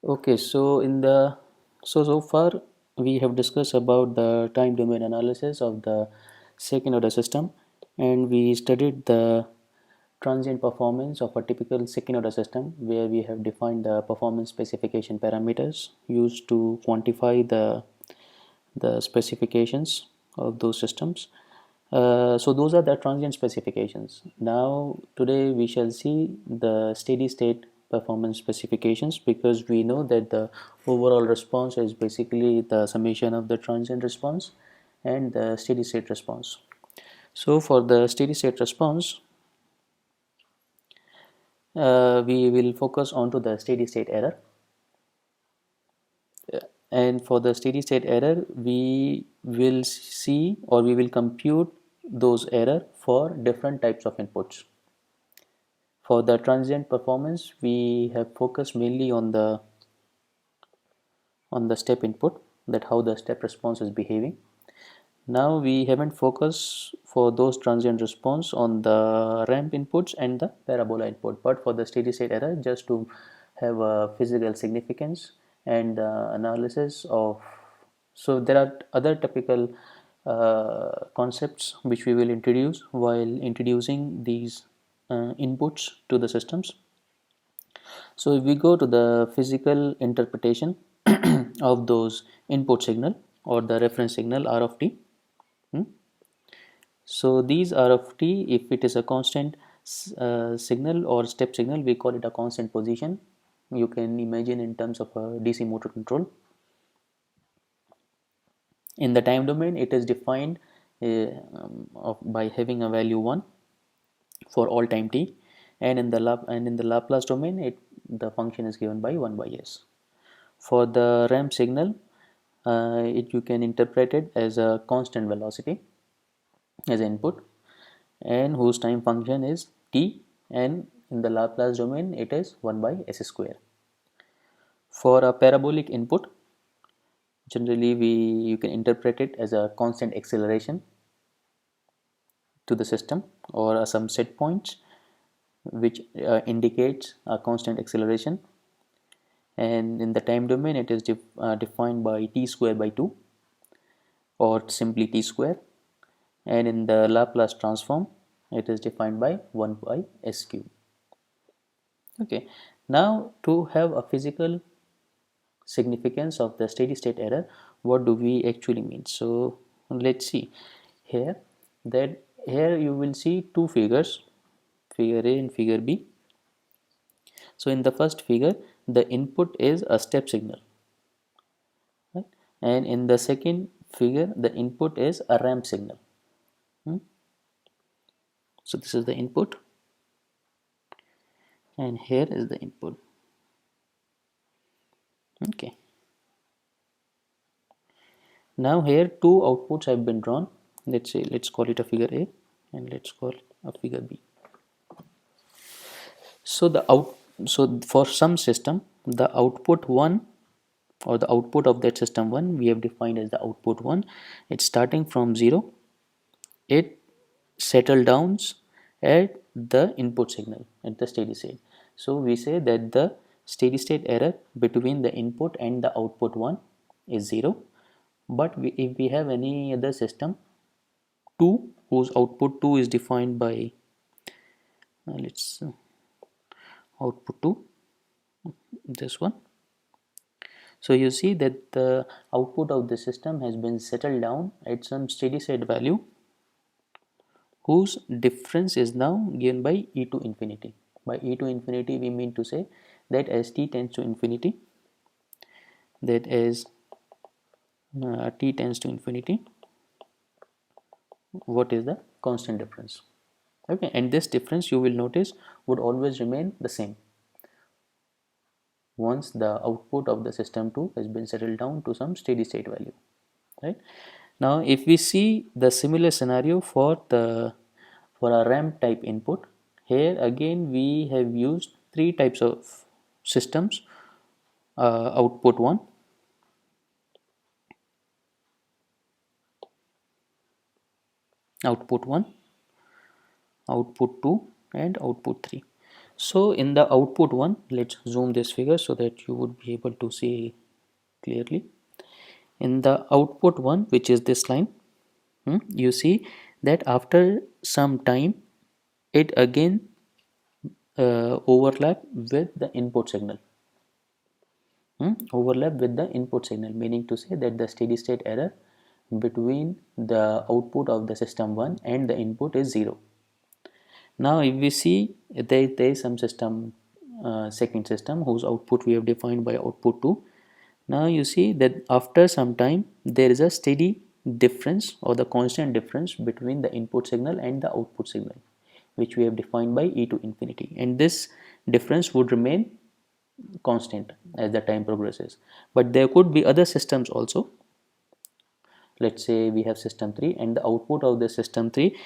Okay, so far we have discussed about the time domain analysis of the second order system, and we studied the transient performance of a typical second order system where we have defined the performance specification parameters used to quantify the specifications of those systems. So those are the transient specifications. Now today we shall see the steady state performance specifications, because we know that the overall response is basically the summation of the transient response and the steady state response. So for the steady state response, we will focus on to the steady state error, and for the steady state error we will see, or we will compute those error for different types of inputs. For the transient performance we have focused mainly on the step input, that how the step response is behaving. Now we haven't focused for those transient response on the ramp inputs and the parabola input, but for the steady state error, just to have a physical significance and analysis of. So there are other typical concepts which we will introduce while introducing these inputs to the systems. So if we go to the physical interpretation of those input signal or the reference signal R of t. hmm, So these R of t, if it is a constant signal or step signal, we call it a constant position. You can imagine in terms of a DC motor control. In the time domain, it is defined by having a value 1 for all time t, and in the Laplace domain, the function is given by 1 by s. For the ramp signal, you can interpret it as a constant velocity as input, and whose time function is t, and in the Laplace domain it is 1 by s square. For a parabolic input, generally you can interpret it as a constant acceleration to the system, or some set points which indicates a constant acceleration, and in the time domain it is defined by t square by 2 or simply t square, and in the Laplace transform it is defined by 1 by s cube. Okay, now to have a physical significance of the steady state error, what do we actually mean? So let's see here, that here you will see two figures, figure A and figure B. So in the first figure the input is a step signal, right? And in the second figure the input is a ramp signal. Hmm? So this is the input and here is the input. Okay, now here two outputs have been drawn. Let's call it a figure A and let's call a figure B. So for some system the output 1, or the output of that system 1, we have defined as the output 1. It's starting from 0, it settle downs at the input signal at the steady state. So we say that the steady state error between the input and the output 1 is 0. But if we have any other system 2 whose output 2 is defined by let's output 2, this one. So you see that the output of the system has been settled down at some steady state value whose difference is now given by e to infinity. By e to infinity we mean to say that as t tends to infinity, that as t tends to infinity, what is the constant difference? Okay, and this difference you will notice would always remain the same once the output of the system 2 has been settled down to some steady state value, right? Now if we see the similar scenario for a ramp type input, here again we have used three types of systems. Output 1, output 1, output 2 and output 3. So in the output one, let's zoom this figure so that you would be able to see clearly. In the output one, which is this line, you see that after some time it again overlap with the input signal. Overlap with the input signal, meaning to say that the steady state error between the output of the system 1 and the input is 0. Now if we see, there is some system, second system, whose output we have defined by output 2. Now you see that after some time there is a steady difference or the constant difference between the input signal and the output signal, which we have defined by e to infinity, and this difference would remain constant as the time progresses. But there could be other systems also. Let's say we have system 3 and the output of the system 3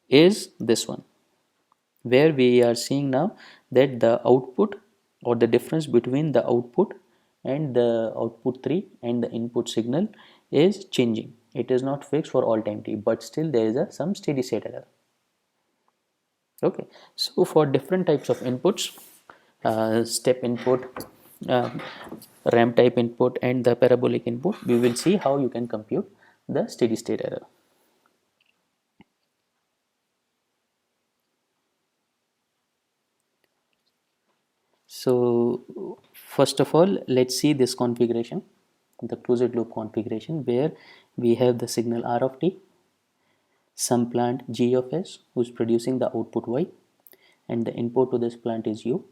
is this one, where we are seeing now that the output or the difference between the output and the output 3 and the input signal is changing. It is not fixed for all time t, but still there is some steady state error. Okay, so for different types of inputs, step input, uh, ramp type input, and the parabolic input, we will see how you can compute the steady state error. So first of all, let's see this configuration, the closed loop configuration, where we have the signal R of t, some plant G of s who's producing the output y, and the input to this plant is u.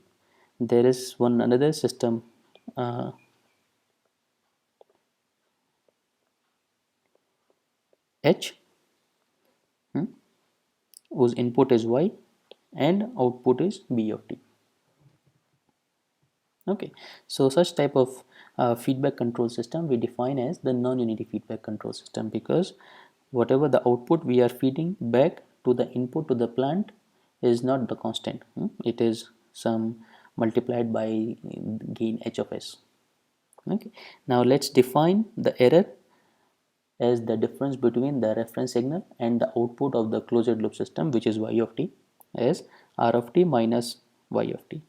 There is one another system, uh, H, whose input is y and output is b of t. Okay, so such type of feedback control system we define as the non-unity feedback control system, because whatever the output we are feeding back to the input to the plant is not the constant. It is some multiplied by gain h of s. Okay, now let's define the error as the difference between the reference signal and the output of the closed loop system, which is y of t, as r of t minus y of t.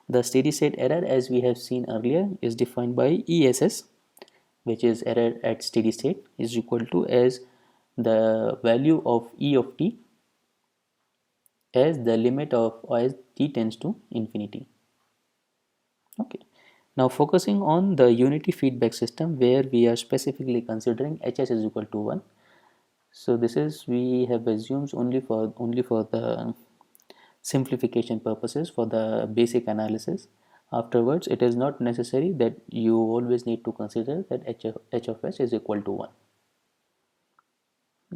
The steady state error, as we have seen earlier, is defined by ESS, which is error at steady state, is equal to as the value of E of t as the limit of as t tends to infinity. Okay. Now focusing on the unity feedback system, where we are specifically considering Hs is equal to 1. So this is, we have assumed only for the simplification purposes, for the basic analysis. Afterwards, it is not necessary that you always need to consider that h of s is equal to 1.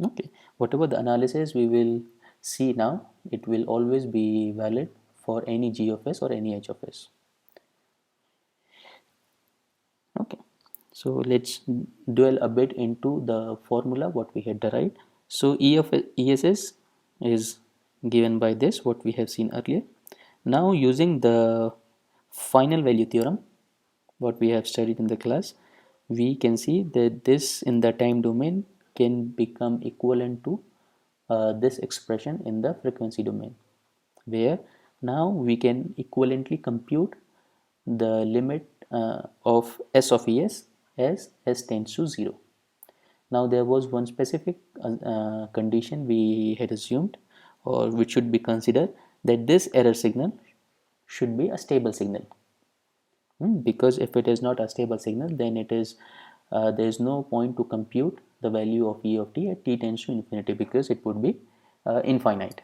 Okay, whatever the analysis we will see now, it will always be valid for any g of s or any h of s. Okay, so let's dwell a bit into the formula what we had derived. So E of ESS is given by this, what we have seen earlier. Now using the final value theorem, what we have studied in the class, we can see that this in the time domain can become equivalent to this expression in the frequency domain, where now we can equivalently compute the limit of S of Es as S tends to 0. Now there was one specific condition we had assumed, or which should be considered, that this error signal should be a stable signal. Because if it is not a stable signal, then it is there is no point to compute the value of E of t at t tends to infinity, because it would be infinite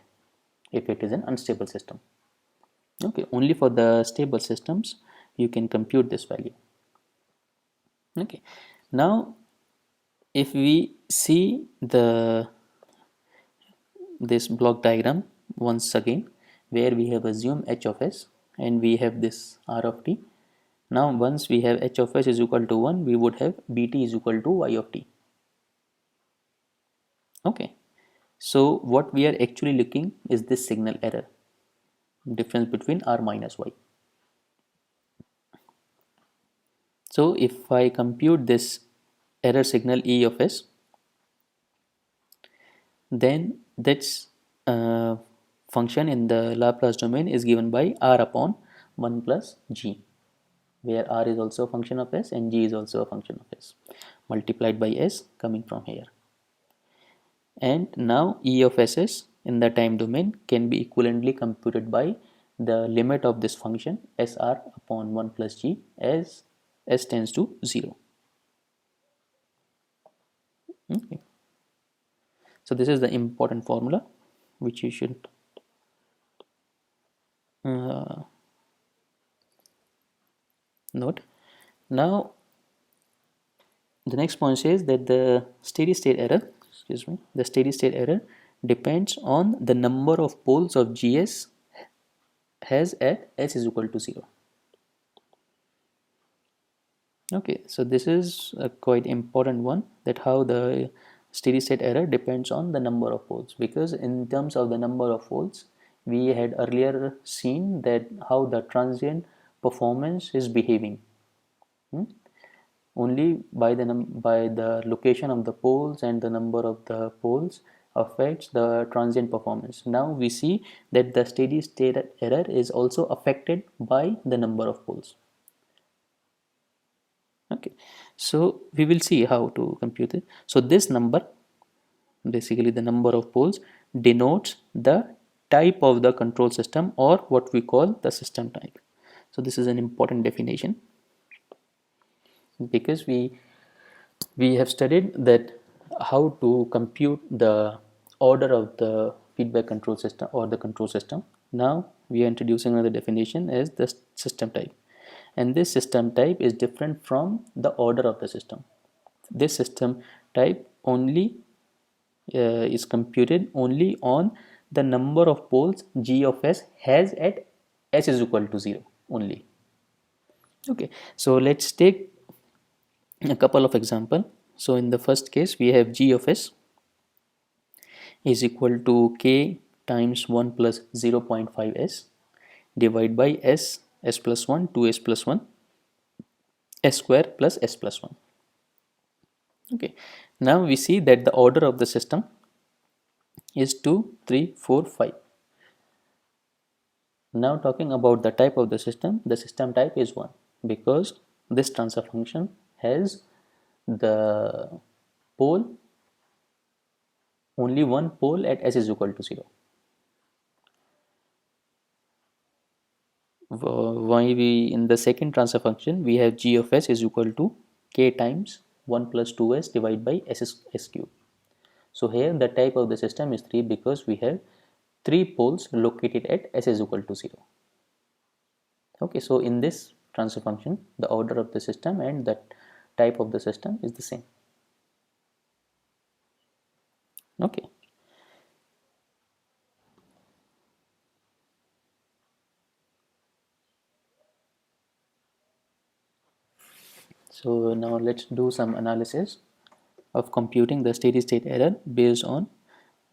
if it is an unstable system. Okay, only for the stable systems you can compute this value. Okay, now if we see this block diagram once again, where we have assumed h of s and we have this r of t. Now once we have h of s is equal to 1, we would have bt is equal to y of t. Okay, so what we are actually looking is this signal error, difference between r minus y. So if I compute this error signal E of s, then that's function in the Laplace domain is given by r upon 1 plus g, where r is also a function of s and g is also a function of s, multiplied by s coming from here. And now E of ss in the time domain can be equivalently computed by the limit of this function sr upon 1 plus g as s tends to 0. Okay. So this is the important formula which you should uh, note. Now the next point says that the steady state error, the steady state error depends on the number of poles of GS has at s is equal to 0. Okay, so this is a quite important one, that how the steady state error depends on the number of poles, because in terms of the number of poles we had earlier seen that how the transient performance is behaving. Only by the location of the poles and the number of the poles affects the transient performance. Now we see that the steady state error is also affected by the number of poles. Okay, so we will see how to compute it. So this number, basically the number of poles, denotes the type of the control system, or what we call the system type. So this is an important definition, because we have studied that how to compute the order of the feedback control system or the control system. Now we are introducing another definition as the system type, and this system type is different from the order of the system. This system type only is computed only on the number of poles g of s has at s is equal to 0 only. Okay, so let's take a couple of example. So in the first case we have g of s is equal to k times 1 plus 0.5 s divided by s plus 1 2s plus 1 s square plus s plus 1. Okay, now we see that the order of the system is 2 3 4 5. Now talking about the type of the system type is 1, because this transfer function has the pole, only one pole at s is equal to 0. Why we in the second transfer function we have g of s is equal to k times 1 plus 2s divided by s cube. So here the type of the system is 3, because we have 3 poles located at s is equal to 0. Okay, so in this transfer function the order of the system and the type of the system is the same. Okay, so now let's do some analysis of computing the steady state error based on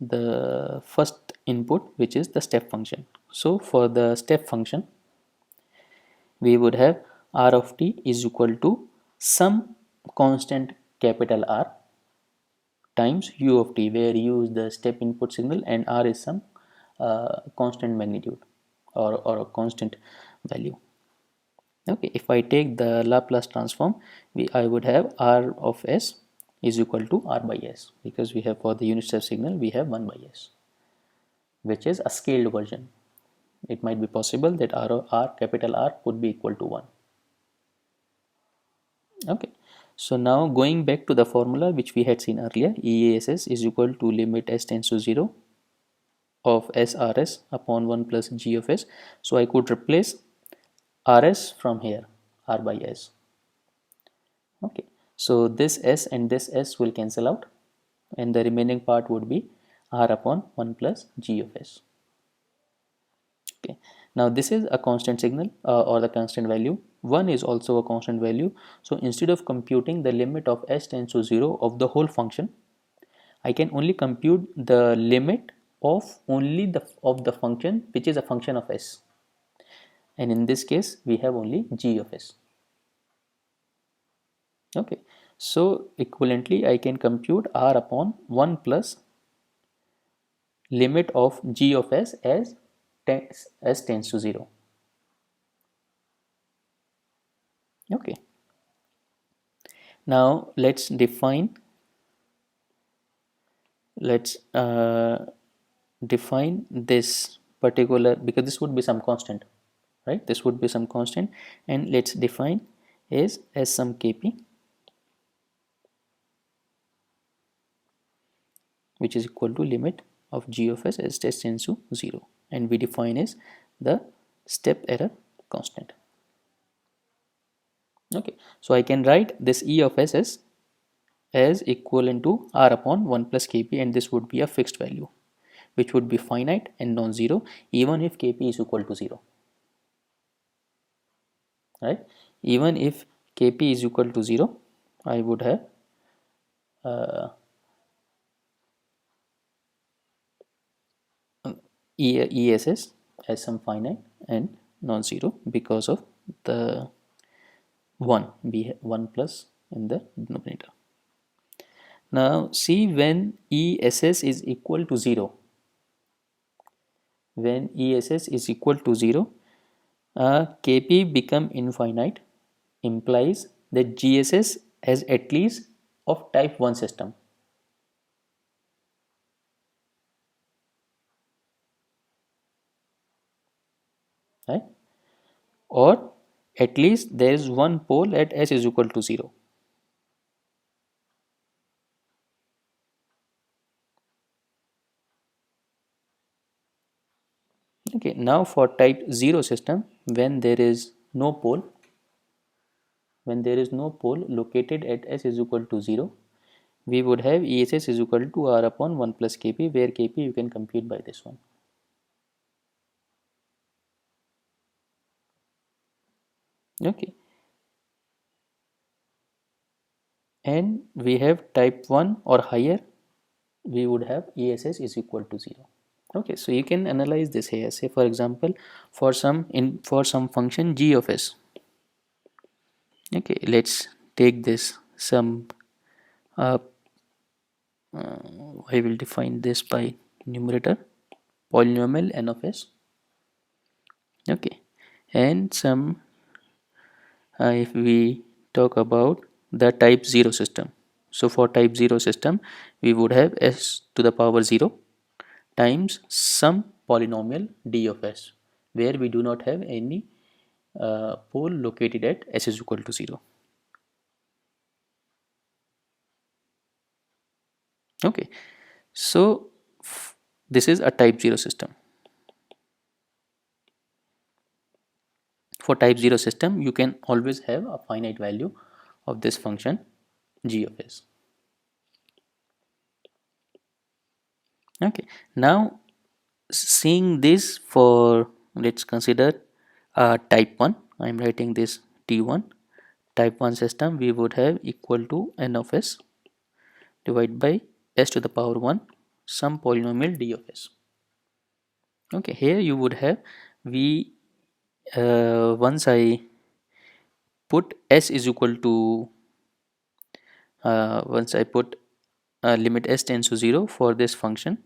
the first input, which is the step function. So for the step function we would have r of t is equal to some constant capital R times u of t, where u is the step input signal and r is some constant magnitude, or a constant value. Okay, if I take the Laplace transform, I would have r of s is equal to r by s, because we have for the unit step signal we have 1 by s, which is a scaled version. It might be possible that capital R could be equal to 1. Okay, so now going back to the formula which we had seen earlier, EASS is equal to limit s tends to 0 of SRS upon 1 plus G of s. So I could replace RS from here, R by S. Okay, so this S and this S will cancel out, and the remaining part would be R upon 1 plus G of s. Okay, now this is a constant signal, or the constant value. 1 is also a constant value. So instead of computing the limit of s tends to 0 of the whole function, I can only compute the limit of only the function which is a function of s, and in this case we have only g of s. Okay, so equivalently I can compute r upon 1 plus limit of g of s as tends to 0. Okay, now let's define this particular, because this would be some constant, right? This would be some constant, and let's define is as some kp, which is equal to limit of g of s as s tends to 0, and we define as the step error constant. Okay, so I can write this e of s as equivalent to r upon 1 plus kp, and this would be a fixed value which would be finite and non-zero even if kp is equal to 0, right? Even if kp is equal to 0, I would have uh, ess as some finite and non-zero because of the 1 be 1 plus in the denominator. Now see, when ess is equal to 0, when ess is equal to 0, kp become infinite, implies that gss has at least of type 1 system, right? Or at least there is one pole at s is equal to 0. Okay, now for type 0 system, when there is no pole, when there is no pole located at s is equal to 0, we would have ess is equal to r upon 1 plus kp, where kp you can compute by this one. Okay, and we have type 1 or higher, we would have ess is equal to 0. Okay, so you can analyze this here. Say for example, for some function g of s. Okay, let's take this some uh, I will define this by numerator polynomial n of s. Okay, and some if we talk about the type 0 system. So for type 0 system, we would have s to the power 0 times some polynomial d of s, where we do not have any pole located at s is equal to 0. Okay, so this is a type 0 system. For type 0 system, you can always have a finite value of this function g of s. Okay, now seeing this, for let's consider type 1, I am writing this t1. Type 1 system, we would have equal to n of s divided by s to the power 1 some polynomial d of s. Okay, here you would have we once I put s is equal to once I put limit s tends to 0 for this function.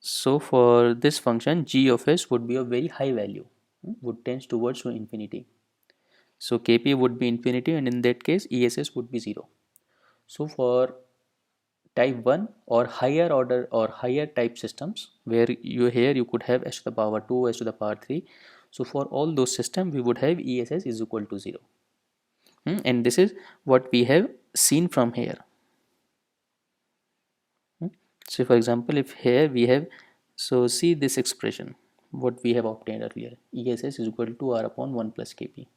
So for this function, g of s would be a very high value, would tends towards to infinity. So kp would be infinity, and in that case ess would be 0. So for type 1 or higher order or higher type systems, where you could have s to the power 2, s to the power 3. So for all those systems, we would have ess is equal to 0. And this is what we have seen from here. So for example, if here we have, so see this expression what we have obtained earlier, ess is equal to r upon 1 plus kp.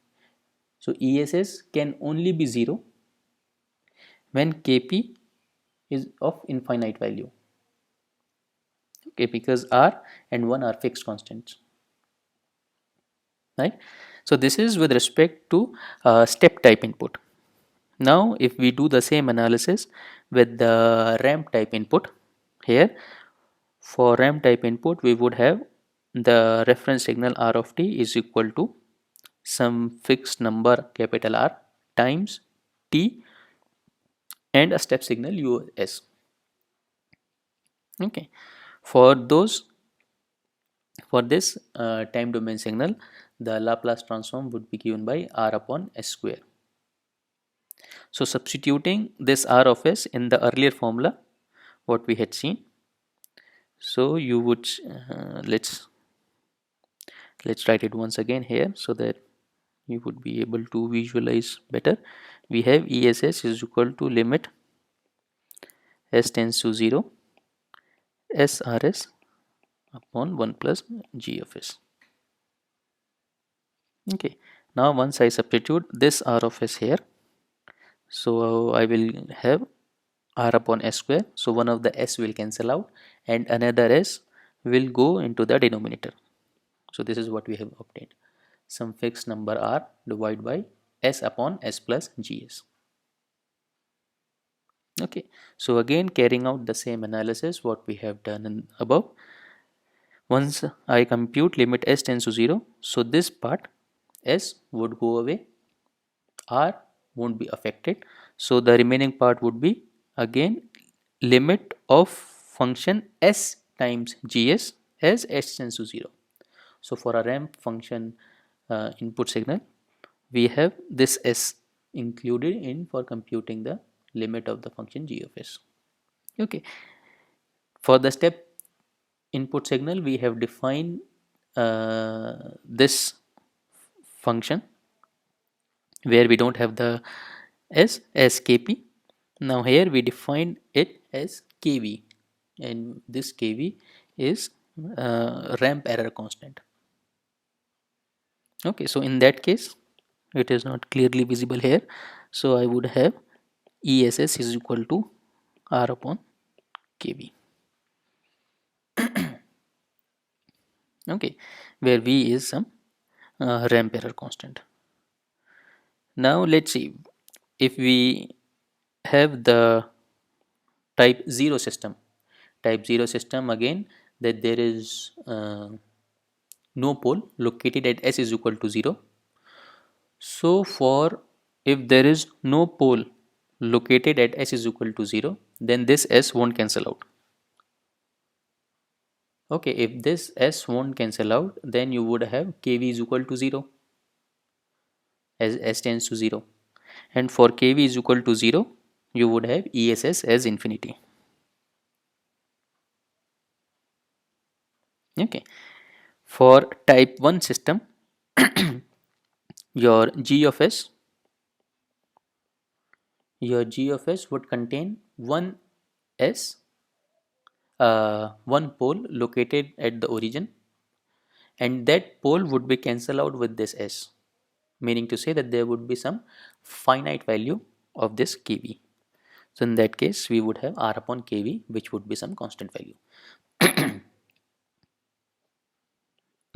So ess can only be 0 when kp is of infinite value. Okay, because r and 1 are fixed constants, right? So this is with respect to step type input. Now if we do the same analysis with the ramp type input, here for ramp type input, we would have the reference signal r of t is equal to some fixed number capital R times t and a step signal us. Okay, for those for this time domain signal, the Laplace transform would be given by r upon s square. So substituting this r of s in the earlier formula, what we had seen, so you would let's write it once again here so that you would be able to visualize better. We have ess is equal to limit s tends to 0 srs upon 1 plus g of s. Okay, now once I substitute this r of s here, so I will have r upon s square. So one of the s will cancel out and another s will go into the denominator. So this is what we have obtained. Some fixed number r divided by s upon s plus gs. Okay, so again carrying out the same analysis what we have done in above. Once I compute limit s tends to 0, so this part s would go away, r won't be affected, so the remaining part would be again limit of function s times gs as s tends to 0. So for a ramp function input signal, we have this s included in for computing the limit of the function g of s. Okay, for the step input signal we have defined this function where we don't have the s as kp. Now here we define it as kv, and this kv is ramp error constant. Okay, so in that case it is not clearly visible here, so I would have ess is equal to r upon kv. Okay, where v is some ramp error constant. Now let's see if we have the type 0 system. Type 0 system, again, that there is no pole located at s is equal to 0. So for if there is no pole located at s is equal to 0, then this s won't cancel out. Okay, if this s won't cancel out, then you would have kv is equal to 0 as s tends to 0, and for kv is equal to 0 you would have ess as infinity. Okay, for type 1 system, your g of s would contain one s, one pole located at the origin, and that pole would be cancelled out with this s, meaning to say that there would be some finite value of this kv. So in that case we would have r upon kv, which would be some constant value.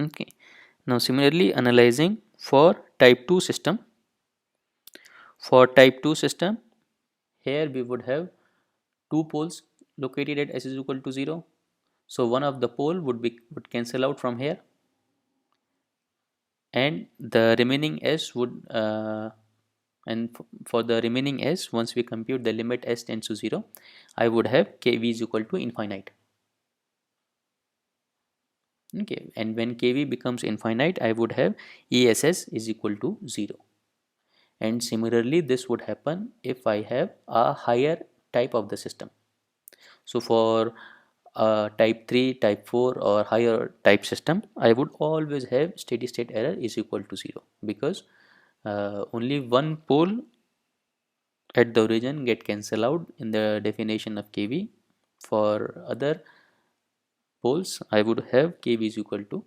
Okay, now similarly analyzing for type 2 system. For type 2 system, here we would have two poles located at s is equal to 0. So one of the pole would cancel out from here, and the remaining s would for the remaining s, once we compute the limit s tends to 0, I would have kv is equal to infinite. Okay, and when kv becomes infinite, I would have ess is equal to 0. And similarly this would happen if I have a higher type of the system. So for type 3, type 4 or higher type system, I would always have steady state error is equal to 0, because only one pole at the origin get cancelled out in the definition of kv. For other poles I would have kv is equal to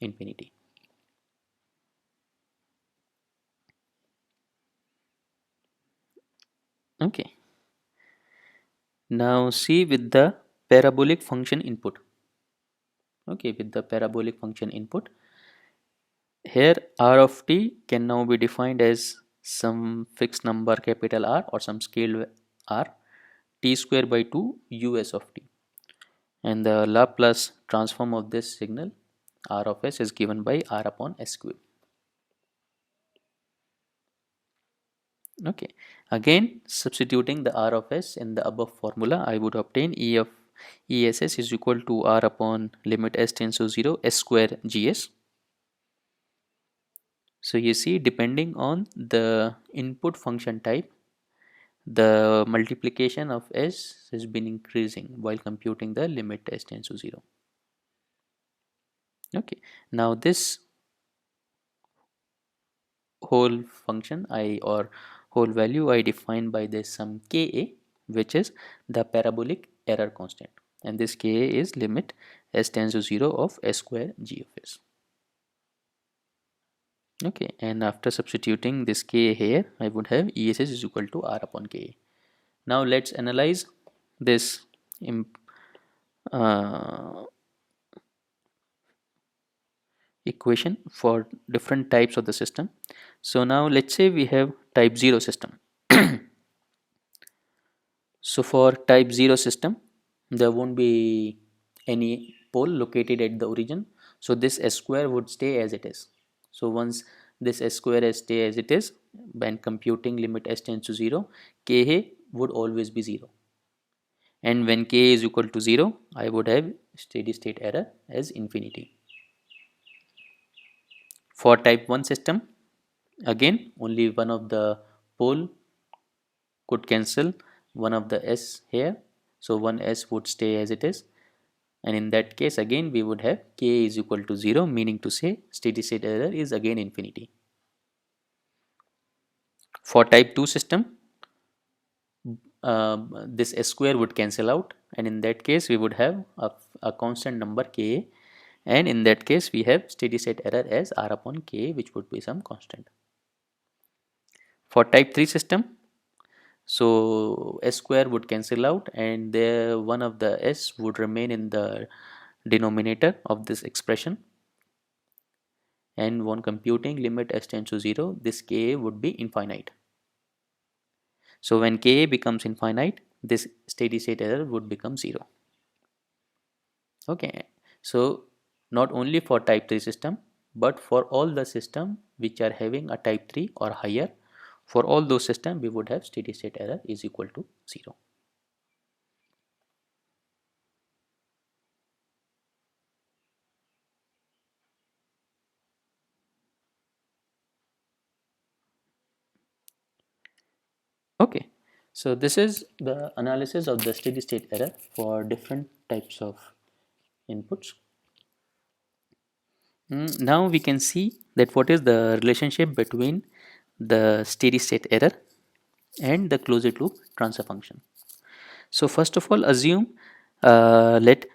infinity. Okay, now see with the parabolic function input. Okay, with the parabolic function input, here r of t can now be defined as some fixed number capital R or some scale r, t square by 2 us of t, and the Laplace transform of this signal r of s is given by r upon s cube. Okay, again substituting the r of s in the above formula, I would obtain E of ESS is equal to r upon limit s tends to 0 s square gs. So you see, depending on the input function type, the multiplication of s has been increasing while computing the limit s tends to 0. Okay, now this whole function I or whole value I define by this sum ka, which is the parabolic error constant, and this ka is limit s tends to 0 of s square g of s. Okay, and after substituting this k here, I would have ess is equal to r upon ka. Now let's analyze this uh, equation for different types of the system. So now let's say we have type 0 system. So for type 0 system, there won't be any pole located at the origin. So this s square would stay as it is. So once this s square s stay as it is, when computing limit s tends to 0, ka would always be 0. And when k is equal to 0, I would have steady state error as infinity. For type 1 system, again only one of the pole could cancel one of the s here, so one s would stay as it is, and in that case again we would have k is equal to 0, meaning to say steady state error is again infinity. For type 2 system, this s square would cancel out, and in that case we would have a constant number ka, and in that case we have steady state error as r upon k, which would be some constant. For type 3 system, so s square would cancel out, and there one of the s would remain in the denominator of this expression, and when computing limit s tends to 0, this ka would be infinite. So when ka becomes infinite, this steady state error would become 0. Okay, so not only for type 3 system, but for all the system which are having a type 3 or higher, for all those system we would have steady state error is equal to 0. Okay, so this is the analysis of the steady state error for different types of inputs. Now we can see that what is the relationship between the steady state error and the closed loop transfer function. So first of all, assume let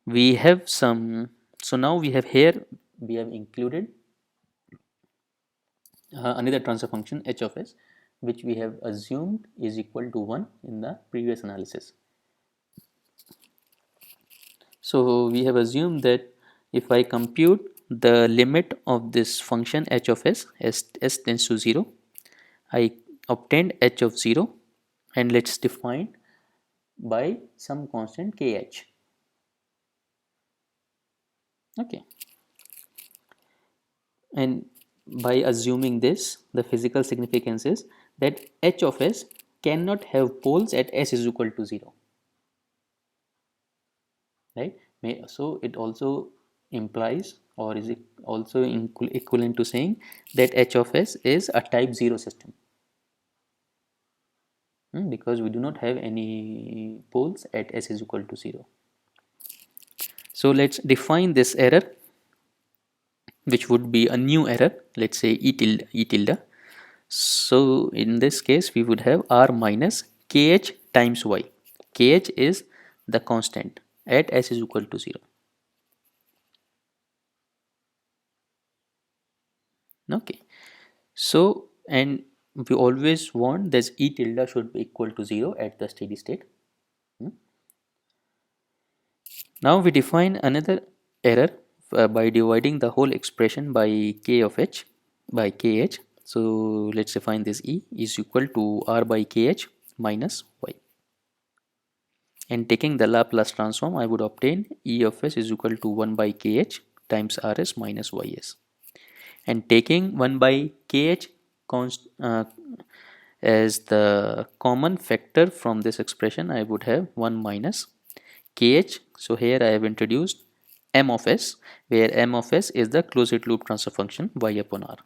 we have some. So now we have here we have included another transfer function h of s, which we have assumed is equal to 1 in the previous analysis. So we have assumed that if I compute the limit of this function h of s tends to 0, I obtained h of 0, and let's define by some constant kh. Okay, and by assuming this, the physical significance is that h of s cannot have poles at s is equal to 0, right? So it also implies, or is it also equivalent to saying that h of s is a type 0 system, because we do not have any poles at s is equal to 0. So let's define this error, which would be a new error, let's say e tilde. So in this case we would have r minus kh times y. Kh is the constant at s is equal to 0. Okay, so and we always want this e tilde should be equal to 0 at the steady state. Now we define another error by dividing the whole expression by k of h by kh. So let's define this e is equal to r by kh minus y, and taking the Laplace transform, I would obtain e of s is equal to 1 by kh times rs minus ys, and taking 1 by kh const, as the common factor from this expression, I would have 1 minus kh. So here I have introduced m of s, where m of s is the closed loop transfer function y upon r.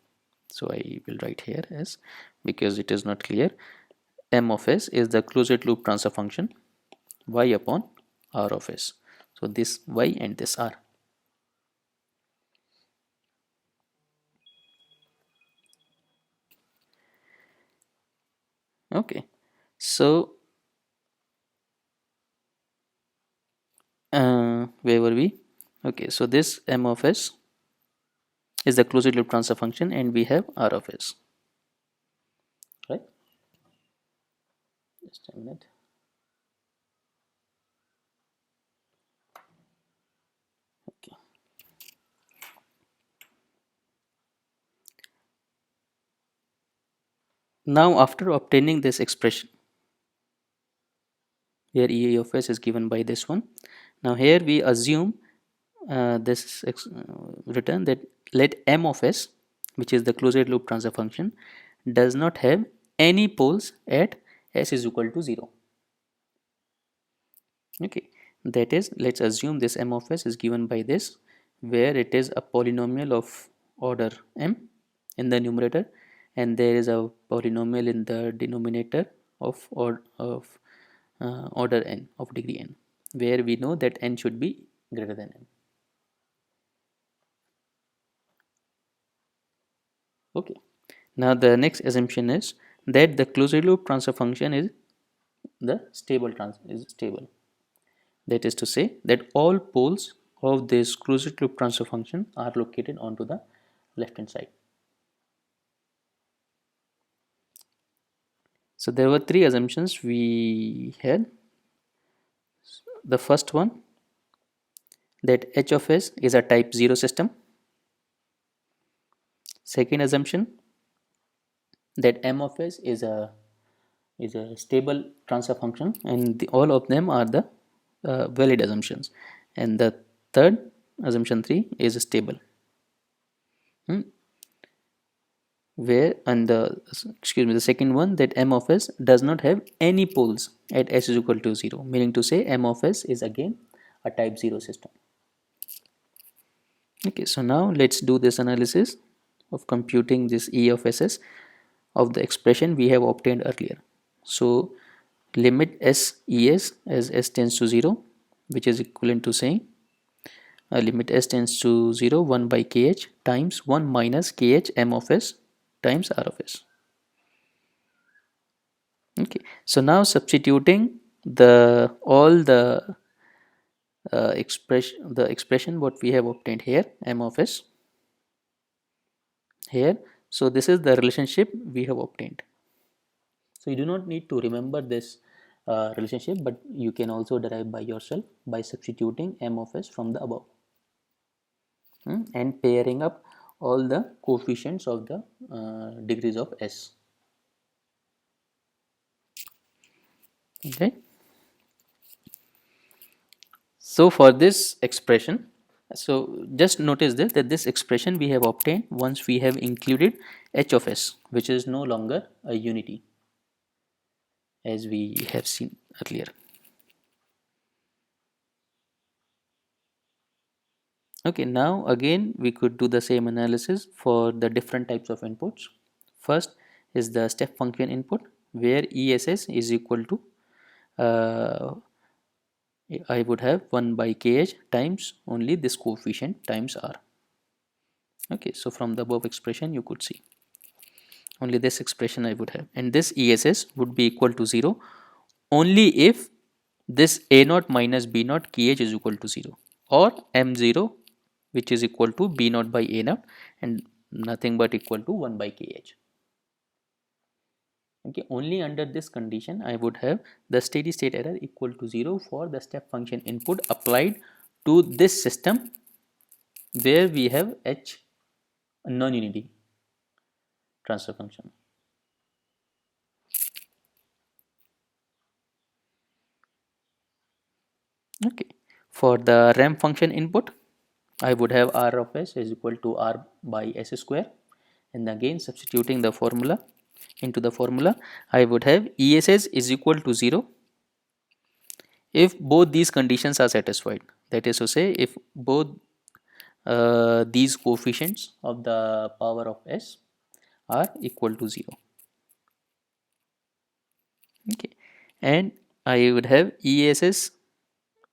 So I will write here as, because it is not clear, m of s is the closed loop transfer function y upon r of s. So this y and this r. Okay, so where were we? Okay, so this m of s is the closed loop transfer function, and we have r of s, right? Just a minute. Okay. Now after obtaining this expression, where e of s is given by this one, now here we assume return that let m of s, which is the closed loop transfer function, does not have any poles at s is equal to 0. Okay, that is, let's assume this m of s is given by this, where it is a polynomial of order m in the numerator, and there is a polynomial in the denominator of order n, of degree n, where we know that n should be greater than m. Okay, now the next assumption is that the closed loop transfer function is stable. That is to say that all poles of this closed loop transfer function are located onto the left hand side. So there were three assumptions we had. The first one, that h of s is a type 0 system. Second assumption, that m of s is a stable transfer function, and all of them are the valid assumptions. And the third, assumption 3, is stable. Where, and the, excuse me, the second one, that m of s does not have any poles at s is equal to 0, meaning to say m of s is again a type 0 system. Okay, so now let's do this analysis of computing this e of ss of the expression we have obtained earlier. So limit s es as s tends to 0, which is equivalent to saying limit s tends to 0, 1 by kh times 1 minus kh m of s times r of s. Okay, so now substituting the all the expression what we have obtained here, m of s here, so this is the relationship we have obtained. So you do not need to remember this relationship, but you can also derive by yourself by substituting m of s from the above, and pairing up all the coefficients of the degrees of s. Okay, so for this expression, so just notice this, that this expression we have obtained once we have included h of s, which is no longer a unity as we have seen earlier. Okay, now again we could do the same analysis for the different types of inputs. First is the step function input, where ess is equal to I would have 1 by kh times only this coefficient times r. Okay, so from the above expression you could see only this expression I would have, and this ess would be equal to 0 only if this a naught minus b naught kh is equal to 0, or m0, which is equal to b naught by a naught and nothing but equal to 1 by kh. Okay, only under this condition I would have the steady state error equal to 0 for the step function input applied to this system where we have h non-unity transfer function. Okay, for the ramp function input I would have r of s is equal to r by s square, and again substituting the formula, into the formula, I would have ESS is equal to 0 if both these conditions are satisfied. That is to say, if both these coefficients of the power of S are equal to 0. Okay, and I would have ESS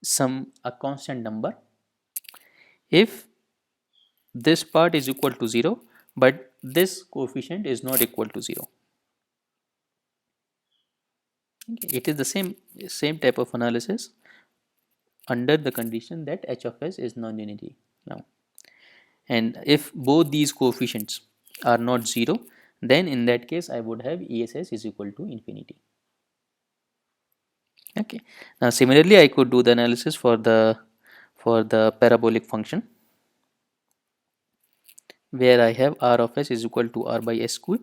some a constant number if this part is equal to 0 but this coefficient is not equal to 0. Okay. It is the same type of analysis under the condition that h of s is non-unity now, and if both these coefficients are not 0, then in that case I would have ESS is equal to infinity. Okay, now similarly I could do the analysis for the parabolic function, where I have r of s is equal to r by s cube,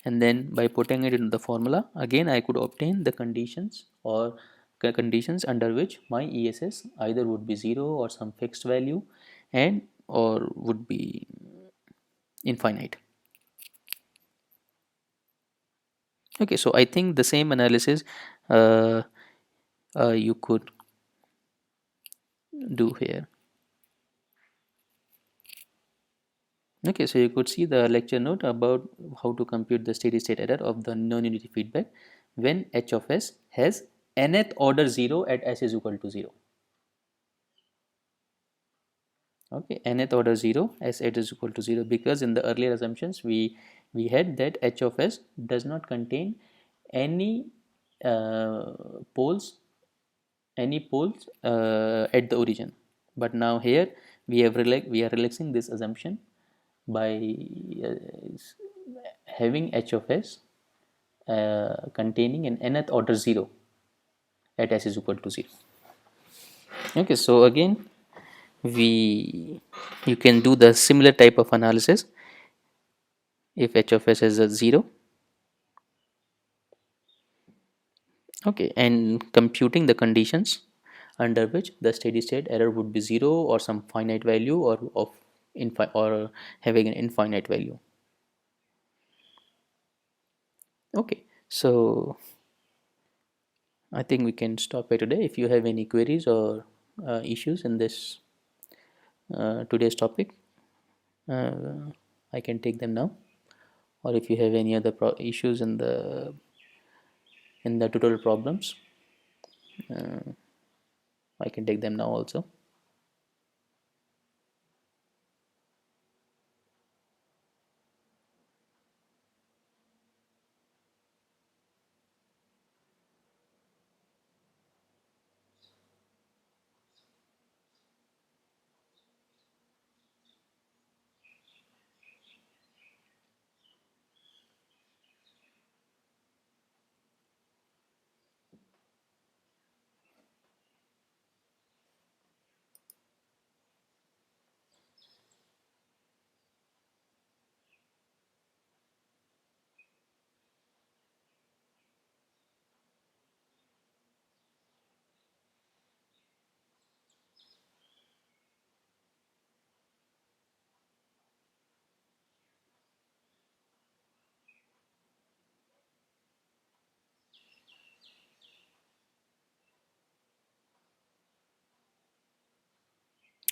and then by putting it into the formula again I could obtain the conditions or conditions under which my ESS either would be 0 or some fixed value and or would be infinite. Okay, so I think the same analysis uh, you could do here. Okay, so you could see the lecture note about how to compute the steady state error of the non-unity feedback when h of s has nth order 0 at s is equal to 0. Okay, nth order 0 as h is equal to 0, because in the earlier assumptions we had that h of s does not contain any uh, poles at the origin, but now here we are relaxing this assumption by uh, having h of s containing an nth order 0 at s is equal to 0. Okay, so again we you can do the similar type of analysis if h of s is a 0. Okay, and computing the conditions under which the steady state error would be 0 or some finite value or of or having an infinite value. Okay, so I think we can stop here today. If you have any queries or issues in this today's topic, uh, I can take them now. Or if you have any other issues in the tutorial problems, I can take them now also.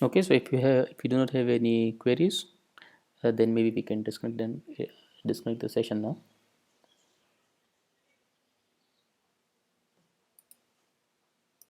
Okay, so if you do not have any queries, then maybe we can disconnect the session now.